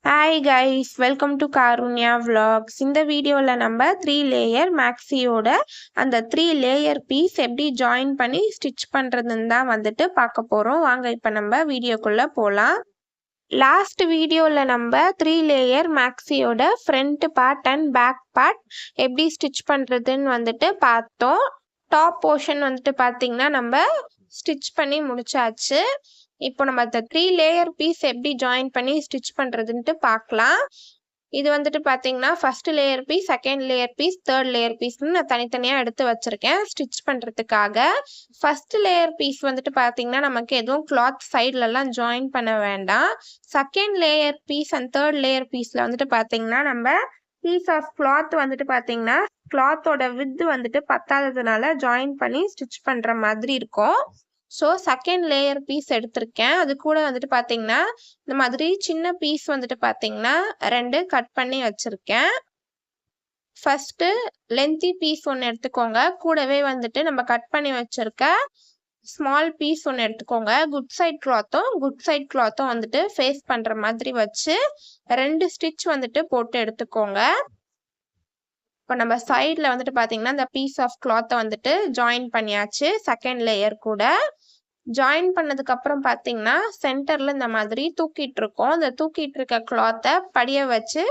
Hi guys, welcome to Karunya vlogs. இந்த வீடியோவில் நம்ம 3 லேயர் மேக்ஸியோட அந்த 3 லேயர் பீஸ் எப்படி ஜாயின் பண்ணி ஸ்டிச் பண்ணுறதுன்னு தான் பார்க்க போகிறோம். வாங்க இப்போ நம்ம வீடியோக்குள்ளே போகலாம். லாஸ்ட் வீடியோவில் நம்ம 3 லேயர் மேக்ஸியோட front part and back part எப்படி ஸ்டிச் பண்ணுறதுன்னு பார்த்தோம். டாப் போர்ஷன் பார்த்தீங்கன்னா நம்ம ஸ்டிச் பண்ணி முடிச்சாச்சு. இப்போ நம்ம அந்த 3 லேயர் பீஸ் எப்படி ஜாயின் பண்ணி ஸ்டிச் பண்ணுறதுன்ட்டு பார்க்கலாம். இது பார்த்தீங்கன்னா first layer piece, second layer piece, third layer பீஸ்னு நான் தனித்தனியாக எடுத்து வச்சுருக்கேன் ஸ்டிச் பண்ணுறதுக்காக. ஃபர்ஸ்ட் லேயர் பீஸ் பார்த்தீங்கன்னா நமக்கு எதுவும் கிளாத் சைட்லலாம் ஜாயின் பண்ண வேண்டாம். Second layer piece and third layer பீஸில் பார்த்தீங்கன்னா நம்ம பீஸ் ஆஃப் கிளாத் பார்த்தீங்கன்னா கிளாத்தோட வித்து பத்தாததுனால ஜாயின் பண்ணி ஸ்டிச் பண்ணுற மாதிரி இருக்கும். ஸோ செகண்ட் லேயர் பீஸ் எடுத்திருக்கேன். அது கூட பார்த்தீங்கன்னா இந்த மாதிரி சின்ன பீஸ் பார்த்தீங்கன்னா 2 கட் பண்ணி வச்சுருக்கேன். ஃபஸ்ட்டு லென்த்தி பீஸ் ஒன்று எடுத்துக்கோங்க. கூடவே நம்ம கட் பண்ணி வச்சுருக்க ஸ்மால் பீஸ் ஒன்று எடுத்துக்கோங்க. குட் சைட் கிளாத்தும் ஃபேஸ் பண்ணுற மாதிரி வச்சு 2 ஸ்டிச் போட்டு எடுத்துக்கோங்க. இப்போ நம்ம சைடில் பார்த்தீங்கன்னா இந்த பீஸ் ஆஃப் கிளாத்தை ஜாயின் பண்ணியாச்சு. செகண்ட் லேயர் கூட ஜாயின் பண்ணதுக்கப்புறம் பார்த்தீங்கன்னா சென்டரில் இந்த மாதிரி தூக்கிட்டு இருக்கோம். இந்த தூக்கிட்டு இருக்க கிளாத்தை படிய வச்சு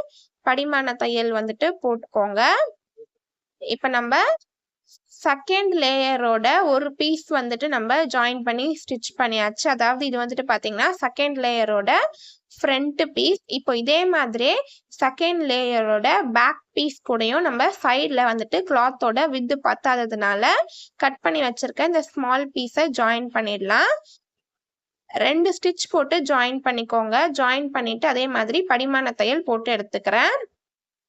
படிமான தையல் போட்டுக்கோங்க. இப்போ நம்ம செகண்ட் லேயரோட ஒரு பீஸ் நம்ம ஜாயின் பண்ணி ஸ்டிச் பண்ணியாச்சு. அதாவது இது பார்த்தீங்கன்னா செகண்ட் லேயரோட ஃப்ரண்ட் பீஸ். இப்போ இதே மாதிரி செகண்ட் லேயரோட பேக் பீஸ் கூடயும் நம்ம சைடில் கிளாத்தோட வித்து பத்தாததுனால கட் பண்ணி வச்சிருக்க இந்த ஸ்மால் பீஸை ஜாயின் பண்ணிடலாம். 2 ஸ்டிச் போட்டு ஜாயின் பண்ணிக்கோங்க. ஜாயின் பண்ணிட்டு அதே மாதிரி படிமான தையல் போட்டு எடுத்துக்கிறேன்.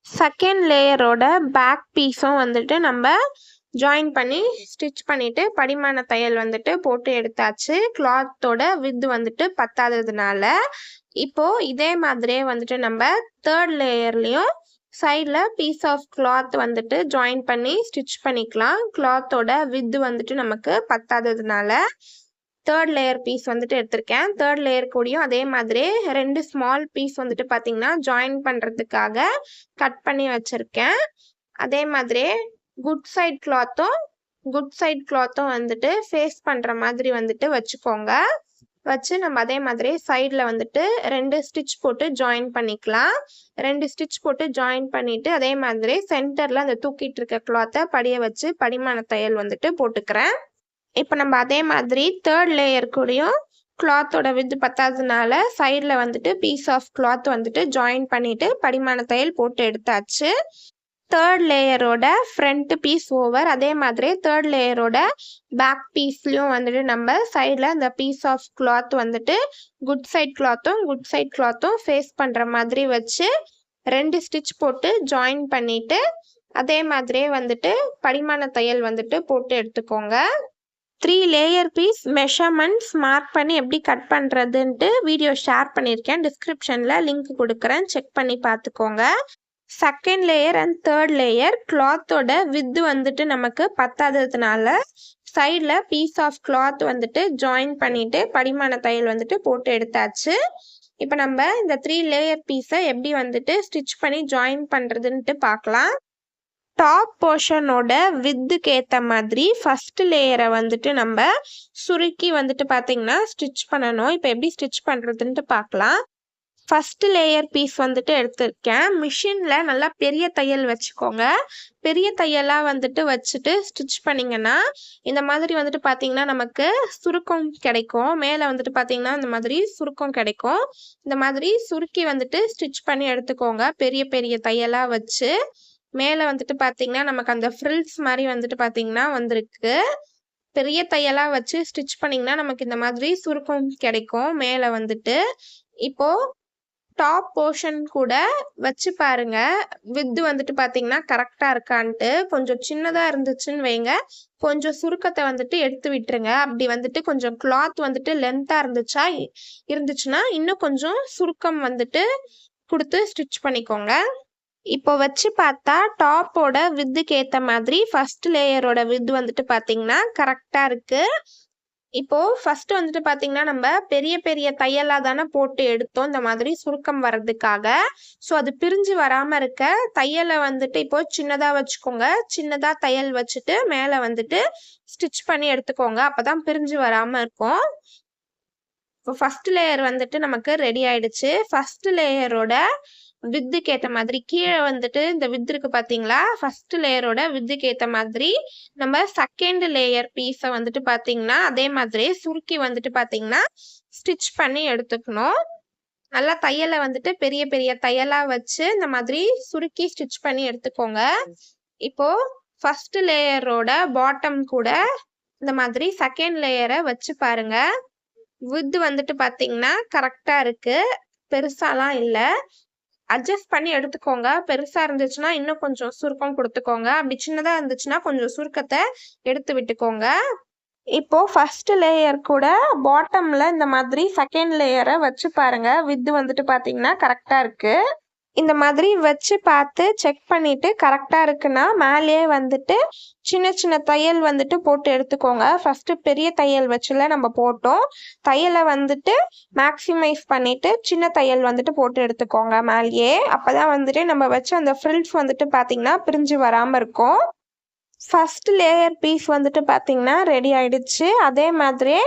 செகண்ட் லேயரோட பேக் பீஸும் நம்ம ஜாயின் பண்ணி ஸ்டிச் பண்ணிட்டு படிமான தையல் போட்டு எடுத்தாச்சு. கிளாத்தோட வித்து பத்தாததுனால இப்போ இதே மாதிரியே நம்ம தேர்ட் லேயர்லயும் சைடில் பீஸ் ஆஃப் கிளாத் ஜாயின் பண்ணி ஸ்டிச் பண்ணிக்கலாம். கிளாத்தோட வித்து நமக்கு பத்தாததுனால தேர்ட் லேயர் பீஸ் எடுத்திருக்கேன். தேர்ட் லேயர் கூடயும் அதே மாதிரி 2 ஸ்மால் பீஸ் பார்த்தீங்கன்னா ஜாயின் பண்ணுறதுக்காக கட் பண்ணி வச்சுருக்கேன். அதே மாதிரி குட் சைட் கிளாத்தும் ஃபேஸ் பண்ணுற மாதிரி வச்சுக்கோங்க. வச்சு நம்ம அதே மாதிரி சைடில் 2 ஸ்டிச் போட்டு ஜாயின் பண்ணிக்கலாம். 2 ஸ்டிச் போட்டு ஜாயின் பண்ணிட்டு அதே மாதிரி சென்டரில் அந்த தூக்கிட்டு இருக்க கிளாத்தை படிய வச்சு படிமான தையல் போட்டுக்கிறேன். இப்போ நம்ம அதே மாதிரி தேர்ட் லேயர் கூடயும் கிளாத்தோட வித்து பத்தாததுனால சைடில் பீஸ் ஆஃப் கிளாத் ஜாயின் பண்ணிட்டு படிமான தையல் போட்டு எடுத்தாச்சு. தேர்ட் லேயரோட ஃப்ரண்ட் பீஸ் ஓவர். அதே மாதிரி தேர்ட் லேயரோட பேக் பீஸ்லையும் நம்ம சைடில் இந்த piece of cloth good side கிளாத்தும் ஃபேஸ் பண்ணுற மாதிரி வச்சு 2 ஸ்டிச் போட்டு ஜாயின் பண்ணிட்டு அதே மாதிரியே படிமான தையல் போட்டு எடுத்துக்கோங்க. 3 லேயர் பீஸ் மெஷர்மெண்ட்ஸ் மார்க் பண்ணி எப்படி கட் பண்ணுறதுன்ட்டு வீடியோ ஷேர் பண்ணியிருக்கேன். டிஸ்கிரிப்ஷனில் லிங்க் கொடுக்குறேன், செக் பண்ணி பார்த்துக்கோங்க. Second layer and third layer கிளாத்தோட வித்து நமக்கு பத்தாததுனால சைடில் பீஸ் ஆஃப் கிளாத் ஜாயின் பண்ணிட்டு படிமான தையல் போட்டு எடுத்தாச்சு. இப்போ நம்ம இந்த 3 லேயர் பீஸை எப்படி ஸ்டிச் பண்ணி ஜாயின் பண்ணுறதுன்ட்டு பார்க்கலாம். டாப் போர்ஷனோட வித்துக்கு ஏற்ற மாதிரி ஃபர்ஸ்ட் லேயரை நம்ம சுருக்கி பார்த்தீங்கன்னா ஸ்டிச் பண்ணணும். இப்போ எப்படி ஸ்டிச் பண்ணுறதுன்ட்டு பார்க்கலாம். ஃபர்ஸ்ட் லேயர் பீஸ் எடுத்திருக்கேன். மிஷினில் நல்லா பெரிய தையல் வச்சுக்கோங்க. பெரிய தையலாக வச்சுட்டு ஸ்டிச் பண்ணிங்கன்னா இந்த மாதிரி பார்த்தீங்கன்னா நமக்கு சுருக்கம் கிடைக்கும். மேலே பார்த்தீங்கன்னா இந்த மாதிரி சுருக்கம் கிடைக்கும். இந்த மாதிரி சுருக்கி ஸ்டிச் பண்ணி எடுத்துக்கோங்க. பெரிய பெரிய தையலாக வச்சு மேலே பார்த்தீங்கன்னா நமக்கு அந்த ஃப்ரில்ஸ் மாதிரி பார்த்தீங்கன்னா வந்திருக்கு. பெரிய தையலாக வச்சு ஸ்டிச் பண்ணிங்கன்னா நமக்கு இந்த மாதிரி சுருக்கம் கிடைக்கும் மேலே. இப்போ டாப் போர்ஷன் கூட வச்சு பாருங்க, வித்து பார்த்தீங்கன்னா கரெக்டாக இருக்கான்ட்டு. கொஞ்சம் சின்னதாக இருந்துச்சுன்னு வைங்க, கொஞ்சம் சுருக்கத்தை எடுத்து விட்டுருங்க. அப்படி கொஞ்சம் கிளாத் லென்த்தாக இருந்துச்சுன்னா இன்னும் கொஞ்சம் சுருக்கம் கொடுத்து ஸ்டிச் பண்ணிக்கோங்க. இப்போ வச்சு பார்த்தா டாப்போட வித்துக்கு ஏற்ற மாதிரி ஃபர்ஸ்ட் லேயரோட வித்து பார்த்தீங்கன்னா கரெக்டாக இருக்குது. இப்போ ஃபர்ஸ்ட் வந்துட்டு பாத்தீங்கன்னா நம்ம பெரிய பெரிய தையலா தானே போட்டு எடுத்தோம் இந்த மாதிரி சுருக்கம் வர்றதுக்காக. ஸோ அது பிரிஞ்சு வராம இருக்க தையலை வந்துட்டு இப்போ சின்னதா வச்சுக்கோங்க. சின்னதா தையல் வச்சுட்டு மேல வந்துட்டு ஸ்டிச் பண்ணி எடுத்துக்கோங்க. அப்பதான் பிரிஞ்சு வராம இருக்கும். இப்போ ஃபர்ஸ்ட் லேயர் வந்துட்டு நமக்கு ரெடி ஆயிடுச்சு. ஃபர்ஸ்ட் லேயரோட வித்துக்கு ஏத்த மாதிரி கீழே வந்துட்டு இந்த வித்து இருக்கு பாத்தீங்களா? ஃபர்ஸ்ட் லேயரோட வித்துக்கு ஏத்த மாதிரி நம்ம செகண்ட் லேயர் பீஸை வந்துட்டு பாத்தீங்கன்னா அதே மாதிரி சுருக்கி வந்துட்டு பாத்தீங்கன்னா ஸ்டிச் பண்ணி எடுத்துக்கணும். நல்லா தையலை வந்துட்டு பெரிய பெரிய தையலா வச்சு இந்த மாதிரி சுருக்கி ஸ்டிச் பண்ணி எடுத்துக்கோங்க. இப்போ ஃபர்ஸ்ட் லேயரோட பாட்டம் கூட இந்த மாதிரி செகண்ட் லேயரை வச்சு பாருங்க. வித் வந்துட்டு பாத்தீங்கன்னா கரெக்டா இருக்கு, பெருசாலாம் இல்ல. அட்ஜஸ்ட் பண்ணி எடுத்துக்கோங்க. பெருசா இருந்துச்சுன்னா இன்னும் கொஞ்சம் சுருக்கம் கொடுத்துக்கோங்க. அப்படி சின்னதா இருந்துச்சுன்னா கொஞ்சம் சுருக்கத்தை எடுத்து விட்டுக்கோங்க. இப்போ ஃபர்ஸ்ட் லேயர் கூட பாட்டம்ல இந்த மாதிரி செகண்ட் லேயரை வச்சு பாருங்க. வித் வந்துட்டு பாத்தீங்கன்னா கரெக்டா இருக்கு. இந்த மாதிரி வச்சு பார்த்து செக் பண்ணிட்டு கரெக்டா இருக்குன்னா மேலேயே வந்துட்டு சின்ன சின்ன தையல் வந்துட்டு போட்டு எடுத்துக்கோங்க. ஃபர்ஸ்ட் பெரிய தையல் வச்சுல நம்ம போட்டோம். தையலை வந்துட்டு மேக்சிமைஸ் பண்ணிட்டு சின்ன தையல் வந்துட்டு போட்டு எடுத்துக்கோங்க மேலேயே. அப்பதான் வந்துட்டு நம்ம வச்சு அந்த ஃப்ரில்ஸ் வந்துட்டு பாத்தீங்கன்னா பிரிஞ்சு வராம இருக்கும். ஃபர்ஸ்ட் லேயர் பீஸ் வந்துட்டு பாத்தீங்கன்னா ரெடி ஆயிடுச்சு. அதே மாதிரி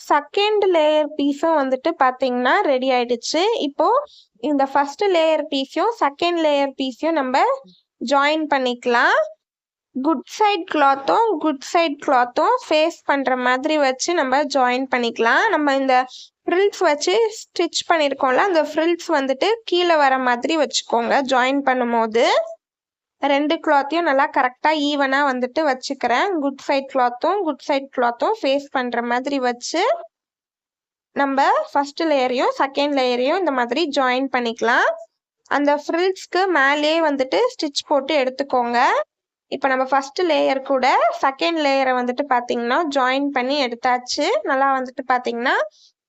செகண்ட் லேயர் பீஸும் வந்துட்டு பாத்தீங்கன்னா ரெடி ஆயிடுச்சு. இப்போ இந்த ஃபர்ஸ்ட் லேயர் பீஸையும் செகண்ட் லேயர் பீஸையும் நம்ம ஜாயின் பண்ணிக்கலாம். குட் சைட் கிளாத்தும் ஃபேஸ் பண்ற மாதிரி வச்சு நம்ம ஜாயின் பண்ணிக்கலாம். நம்ம இந்த ஃப்ரில்ஸ் வச்சு ஸ்டிச் பண்ணிருக்கோம்ல, அந்த ஃப்ரில்ஸ் வந்துட்டு கீழே வர மாதிரி வச்சுக்கோங்க. ஜாயின் பண்ணும்போது ரெண்டு கிளாத்தையும் நல்லா கரெக்டா ஈவனா வந்துட்டு வச்சுக்கிறேன். குட் சைட் கிளாத்தும் ஃபேஸ் பண்ற மாதிரி வச்சு நம்ம ஃபர்ஸ்ட் லேயரையும் செகண்ட் லேயரையும் இந்த மாதிரி ஜாயின் பண்ணிக்கலாம். அந்த ஃப்ரில்ஸ்க்கு மேலேயே வந்துட்டு ஸ்டிச் போட்டு எடுத்துக்கோங்க. இப்போ நம்ம ஃபர்ஸ்ட் லேயர் கூட செகண்ட் லேயரை வந்துட்டு பாத்தீங்கன்னா ஜாயின் பண்ணி எடுத்தாச்சு. நல்லா வந்துட்டு பாத்தீங்கன்னா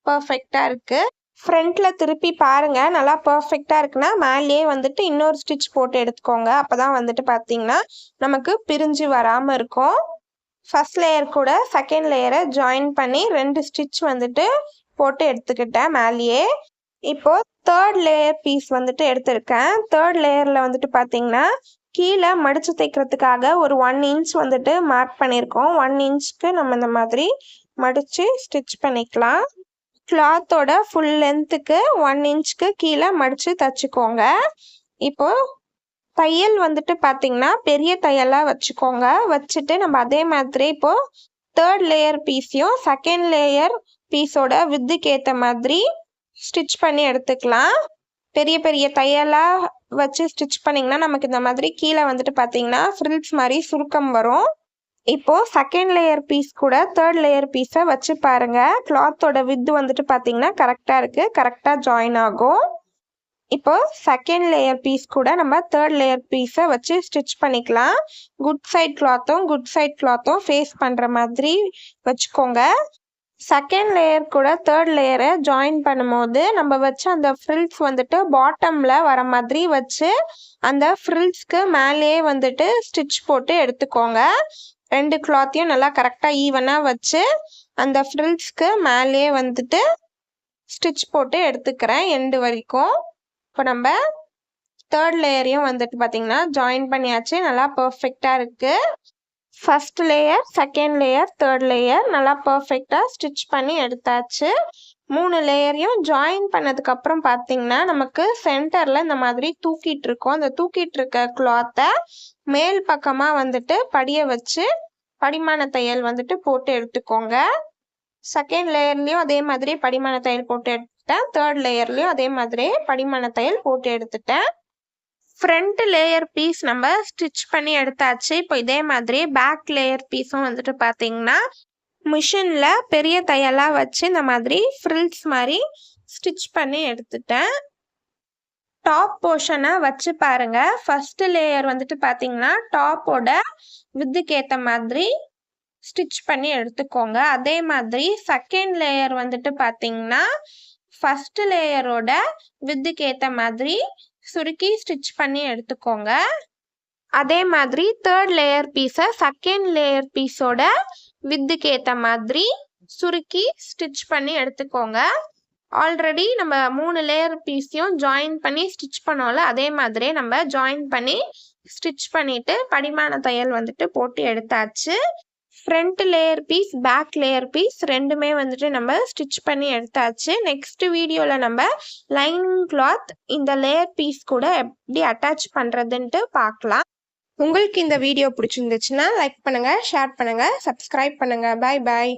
பர்ஃபெக்டா இருக்கு. ஃப்ரண்ட்ல திருப்பி பாருங்க. நல்லா பர்ஃபெக்டா இருக்குன்னா மேலேயே வந்துட்டு இன்னொரு ஸ்டிச் போட்டு எடுத்துக்கோங்க. அப்பதான் வந்துட்டு பாத்தீங்கன்னா நமக்கு பிரிஞ்சு வராம இருக்கும். ஃபர்ஸ்ட் லேயர் கூட செகண்ட் லேயரை ஜாயின் பண்ணி 2 ஸ்டிச் வந்துட்டு போட்டு எடுத்துக்கிட்டேன் மேலேயே. இப்போ தேர்ட் லேயர் பீஸ் வந்துட்டு எடுத்திருக்கேன். தேர்ட் லேயர்ல வந்துட்டு பாத்தீங்கன்னா கீழே மடிச்சு தைக்கிறதுக்காக ஒரு 1 இன்ச் வந்துட்டு மார்க் பண்ணியிருக்கோம். 1 இன்ச்சுக்கு நம்ம இந்த மாதிரி மடிச்சு ஸ்டிச் பண்ணிக்கலாம். கிளாத்தோட ஃபுல் லென்த்துக்கு 1 இன்ச்சுக்கு கீழே மடிச்சு தச்சுக்கோங்க. இப்போ தையல் வந்துட்டு பாத்தீங்கன்னா பெரிய தையலா வச்சுக்கோங்க. வச்சுட்டு நம்ம அதே மாதிரி இப்போ தேர்ட் லேயர் பீஸையும் செகண்ட் லேயர் பீஸோட வித்துக்கு ஏத்த மாதிரி ஸ்டிச் பண்ணி எடுத்துக்கலாம். பெரிய பெரிய தையலா வச்சு ஸ்டிச் பண்ணீங்கன்னா நமக்கு இந்த மாதிரி கீழே வந்துட்டு பாத்தீங்கன்னா ஃப்ரில்ஸ் மாதிரி சுருக்கம் வரும். இப்போ செகண்ட் லேயர் பீஸ் கூட தேர்ட் லேயர் பீஸை வச்சு பாருங்க. கிளாத்தோட வித்து வந்துட்டு பாத்தீங்கன்னா கரெக்டா இருக்கு, கரெக்டா ஜாயின் ஆகும். இப்போ செகண்ட் லேயர் பீஸ் கூட நம்ம தேர்ட் லேயர் பீஸை வச்சு ஸ்டிச் பண்ணிக்கலாம். குட் சைட் கிளாத்தும் ஃபேஸ் பண்ற மாதிரி வச்சுக்கோங்க. செகண்ட் லேயர் கூட தேர்ட் லேயரை ஜாயின் பண்ணும்போது நம்ம வச்சு அந்த ஃப்ரில்ஸ் வந்துட்டு பாட்டம்ல வர மாதிரி வச்சு அந்த ஃப்ரில்ஸ்க்கு மேலேயே வந்துட்டு ஸ்டிச் போட்டு எடுத்துக்கோங்க. 2 கிளாத்தையும் நல்லா கரெக்டா ஈவனா வச்சு அந்த ஃப்ரில்ஸ்க்கு மேலேயே வந்துட்டு ஸ்டிச் போட்டு எடுத்துக்கிறேன் எண்டு வரைக்கும். இப்போ நம்ம தேர்ட் லேயரையும் வந்துட்டு பாத்தீங்கன்னா ஜாயின் பண்ணியாச்சு. நல்லா பர்ஃபெக்டா இருக்கு. First layer, second layer, third layer நல்லா பர்ஃபெக்டா ஸ்டிச் பண்ணி எடுத்தாச்சு. 3 லேயரையும் ஜாயின் பண்ணதுக்கு அப்புறம் பாத்தீங்கன்னா நமக்கு சென்டர்ல இந்த மாதிரி தூக்கிட்டு இருக்கும். அந்த தூக்கிட்டு இருக்க கிளாத்தை மேல் பக்கமா வந்துட்டு படிய வச்சு படிமான தையல் வந்துட்டு போட்டு எடுத்துக்கோங்க. செகண்ட் லேயர்லயும் அதே மாதிரி படிமான தையல் போட்டு எடுத்துட்டேன். தேர்ட் லேயர்லயும் அதே மாதிரி படிமான தையல் போட்டு எடுத்துட்டேன். ஃப்ரண்ட் லேயர் பீஸ் நம்ம ஸ்டிச் பண்ணி எடுத்தாச்சு. இப்போ இதே மாதிரி பேக் லேயர் பீஸும் வந்துட்டு பாத்தீங்கன்னா மிஷின்ல பெரிய தையலா வச்சு இந்த மாதிரி ஃப்ரில்ஸ் மாதிரி ஸ்டிச் பண்ணி எடுத்துட்டேன். டாப் போர்ஷனை வச்சு பாருங்க. ஃபர்ஸ்ட் லேயர் வந்துட்டு பாத்தீங்கன்னா டாப்போட வித்துக்கு ஏத்த மாதிரி ஸ்டிச் பண்ணி எடுத்துக்கோங்க. அதே மாதிரி செகண்ட் லேயர் வந்துட்டு பாத்தீங்கன்னா ஃபர்ஸ்ட் லேயரோட வித்துக்கு ஏத்த மாதிரி சுருக்கி ஸ்டிச் பண்ணி எடுத்துக்கோங்க. அதே மாதிரி தேர்ட் லேயர் பீஸை செகண்ட் லேயர் பீஸோட வித்துக்கு ஏத்த மாதிரி சுருக்கி ஸ்டிச் பண்ணி எடுத்துக்கோங்க. ஆல்ரெடி நம்ம 3 லேயர் பீஸையும் ஜாயின் பண்ணி ஸ்டிச் பண்ணோம்ல, அதே மாதிரியே நம்ம ஜாயின் பண்ணி ஸ்டிச் பண்ணிட்டு படிமான தையல் வந்துட்டு போட்டு எடுத்தாச்சு. Front layer piece, back layer piece ரெண்டுமே வந்துட்டு நம்ம ஸ்டிச் பண்ணி எடுத்தாச்சு. நெக்ஸ்ட் வீடியோவில் நம்ம லைனிங் கிளாத் இந்த லேயர் பீஸ் கூட எப்படி அட்டாச் பண்ணுறதுன்ட்டு பார்க்கலாம். உங்களுக்கு இந்த வீடியோ பிடிச்சிருந்துச்சுன்னா லைக் பண்ணுங்கள், ஷேர் பண்ணுங்கள், சப்ஸ்கிரைப் பண்ணுங்கள். பாய் பாய்.